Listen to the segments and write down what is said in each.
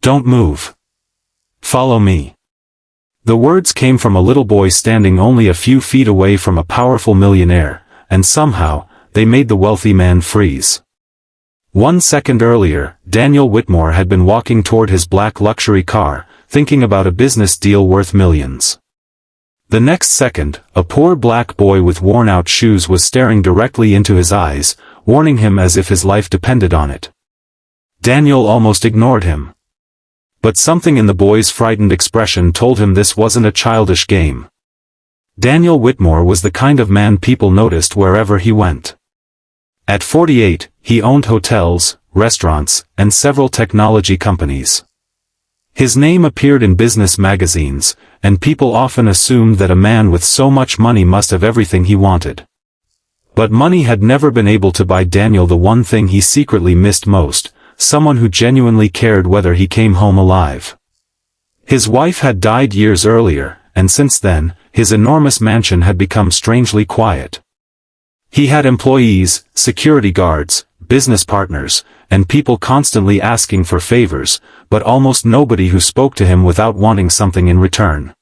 Don't move. Follow me. The words came from a little boy standing only a few feet away from a powerful millionaire, and somehow, they made the wealthy man freeze. 1 second earlier, Daniel Whitmore had been walking toward his black luxury car, thinking about a business deal worth millions. The next second, a poor black boy with worn-out shoes was staring directly into his eyes, warning him as if his life depended on it. Daniel almost ignored him. But something in the boy's frightened expression told him this wasn't a childish game. Daniel Whitmore was the kind of man people noticed wherever he went. At 48, he owned hotels, restaurants, and several technology companies. His name appeared in business magazines, and people often assumed that a man with so much money must have everything he wanted. But money had never been able to buy Daniel the one thing he secretly missed most: someone who genuinely cared whether he came home alive. His wife had died years earlier, and since then, his enormous mansion had become strangely quiet. He had employees, security guards, business partners, and people constantly asking for favors, but almost nobody who spoke to him without wanting something in return.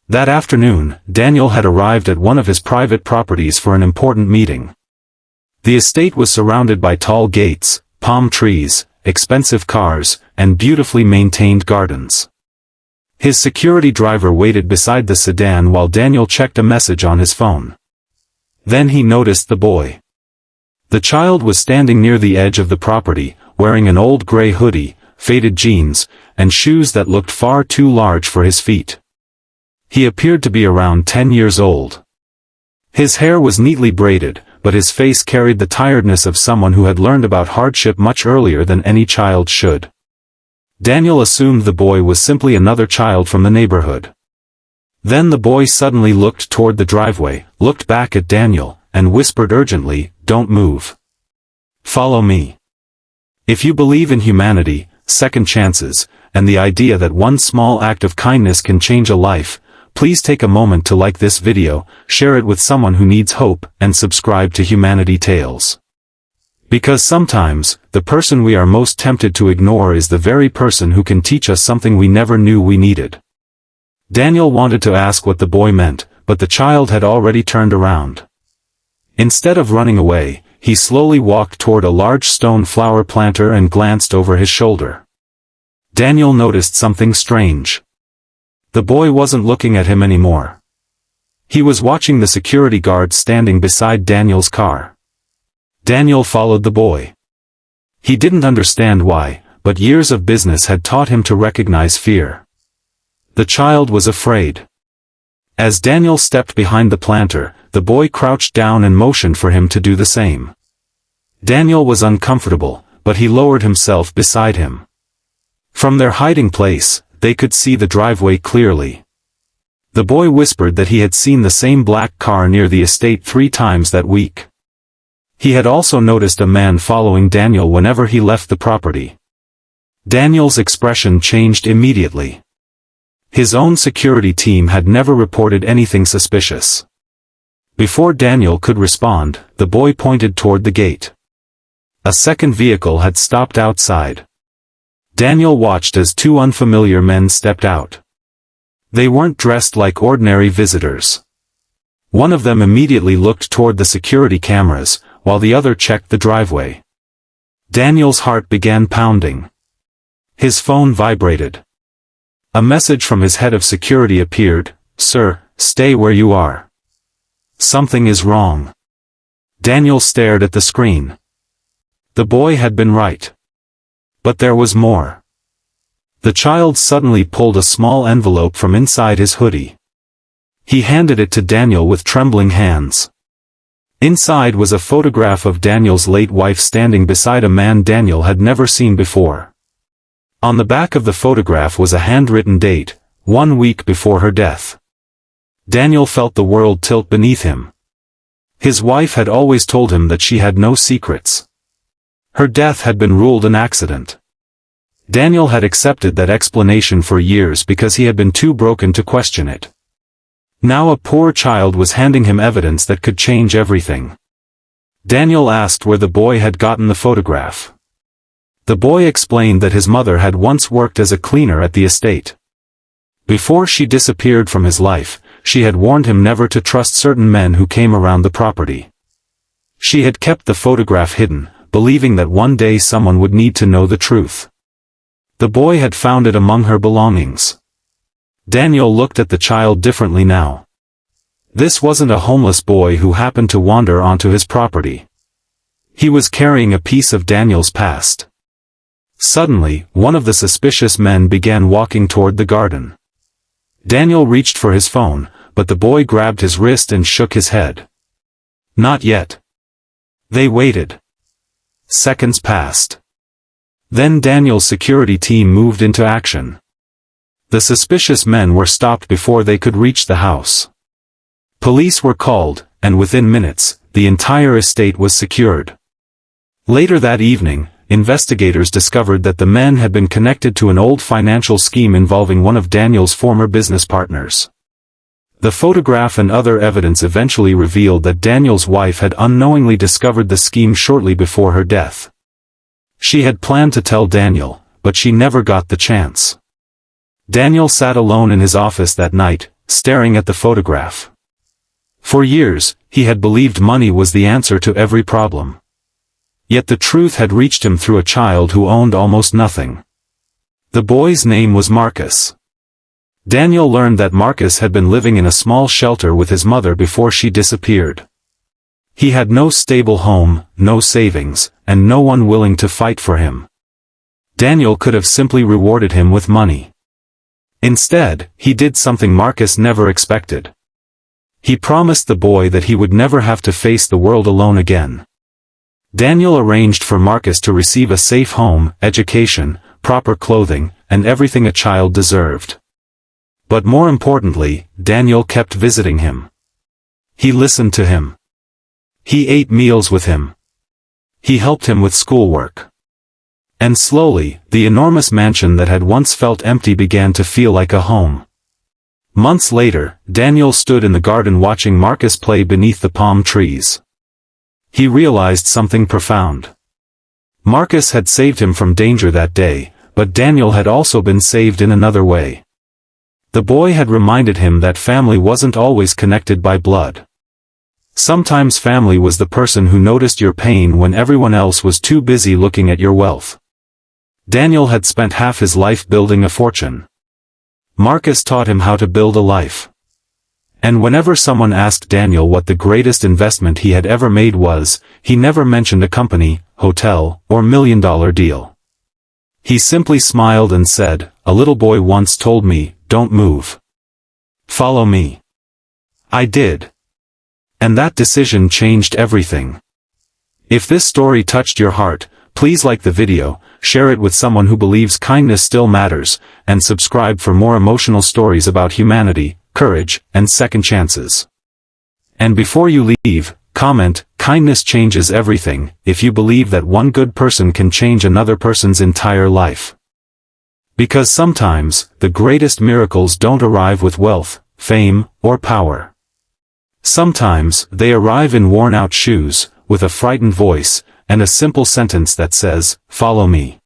That afternoon, Daniel had arrived at one of his private properties for an important meeting. The estate was surrounded by tall gates, palm trees, expensive cars, and beautifully maintained gardens. His security driver waited beside the sedan while Daniel checked a message on his phone. Then he noticed the boy. The child was standing near the edge of the property, wearing an old gray hoodie, faded jeans, and shoes that looked far too large for his feet. He appeared to be around 10 years old. His hair was neatly braided, but his face carried the tiredness of someone who had learned about hardship much earlier than any child should. Daniel assumed the boy was simply another child from the neighborhood. Then the boy suddenly looked toward the driveway, looked back at Daniel, and whispered urgently, "Don't move. Follow me." If you believe in humanity, second chances, and the idea that one small act of kindness can change a life, please take a moment to like this video, share it with someone who needs hope, and subscribe to Humanity Tales. Because sometimes, the person we are most tempted to ignore is the very person who can teach us something we never knew we needed. Daniel wanted to ask what the boy meant, but the child had already turned around. Instead of running away, he slowly walked toward a large stone flower planter and glanced over his shoulder. Daniel noticed something strange. The boy wasn't looking at him anymore. He was watching the security guard standing beside Daniel's car. Daniel followed the boy. He didn't understand why, but years of business had taught him to recognize fear. The child was afraid. As Daniel stepped behind the planter, the boy crouched down and motioned for him to do the same. Daniel was uncomfortable, but he lowered himself beside him. From their hiding place, they could see the driveway clearly. The boy whispered that he had seen the same black car near the estate 3 times that week. He had also noticed a man following Daniel whenever he left the property. Daniel's expression changed immediately. His own security team had never reported anything suspicious. Before Daniel could respond, the boy pointed toward the gate. A second vehicle had stopped outside. Daniel watched as 2 unfamiliar men stepped out. They weren't dressed like ordinary visitors. One of them immediately looked toward the security cameras, while the other checked the driveway. Daniel's heart began pounding. His phone vibrated. A message from his head of security appeared: "Sir, stay where you are. Something is wrong." Daniel stared at the screen. The boy had been right. But there was more. The child suddenly pulled a small envelope from inside his hoodie. He handed it to Daniel with trembling hands. Inside was a photograph of Daniel's late wife standing beside a man Daniel had never seen before. On the back of the photograph was a handwritten date, 1 week before her death. Daniel felt the world tilt beneath him. His wife had always told him that she had no secrets. Her death had been ruled an accident. Daniel had accepted that explanation for years because he had been too broken to question it. Now a poor child was handing him evidence that could change everything. Daniel asked where the boy had gotten the photograph. The boy explained that his mother had once worked as a cleaner at the estate. Before she disappeared from his life, she had warned him never to trust certain men who came around the property. She had kept the photograph hidden, believing that one day someone would need to know the truth. The boy had found it among her belongings. Daniel looked at the child differently now. This wasn't a homeless boy who happened to wander onto his property. He was carrying a piece of Daniel's past. Suddenly, one of the suspicious men began walking toward the garden. Daniel reached for his phone, but the boy grabbed his wrist and shook his head. Not yet. They waited. Seconds passed. Then Daniel's security team moved into action. The suspicious men were stopped before they could reach the house. Police were called, and within minutes, the entire estate was secured. Later that evening, investigators discovered that the men had been connected to an old financial scheme involving one of Daniel's former business partners. The photograph and other evidence eventually revealed that Daniel's wife had unknowingly discovered the scheme shortly before her death. She had planned to tell Daniel, but she never got the chance. Daniel sat alone in his office that night, staring at the photograph. For years, he had believed money was the answer to every problem. Yet the truth had reached him through a child who owned almost nothing. The boy's name was Marcus. Daniel learned that Marcus had been living in a small shelter with his mother before she disappeared. He had no stable home, no savings, and no one willing to fight for him. Daniel could have simply rewarded him with money. Instead, he did something Marcus never expected. He promised the boy that he would never have to face the world alone again. Daniel arranged for Marcus to receive a safe home, education, proper clothing, and everything a child deserved. But more importantly, Daniel kept visiting him. He listened to him. He ate meals with him. He helped him with schoolwork. And slowly, the enormous mansion that had once felt empty began to feel like a home. Months later, Daniel stood in the garden watching Marcus play beneath the palm trees. He realized something profound. Marcus had saved him from danger that day, but Daniel had also been saved in another way. The boy had reminded him that family wasn't always connected by blood. Sometimes family was the person who noticed your pain when everyone else was too busy looking at your wealth. Daniel had spent half his life building a fortune. Marcus taught him how to build a life. And whenever someone asked Daniel what the greatest investment he had ever made was, he never mentioned a company, hotel, or million-dollar deal. He simply smiled and said, "A little boy once told me, don't move. Follow me." I did. And that decision changed everything. If this story touched your heart, please like the video, share it with someone who believes kindness still matters, and subscribe for more emotional stories about humanity, courage, and second chances. And before you leave, comment, "Kindness changes everything," if you believe that one good person can change another person's entire life. Because sometimes, the greatest miracles don't arrive with wealth, fame, or power. Sometimes, they arrive in worn-out shoes, with a frightened voice, and a simple sentence that says, "Follow me."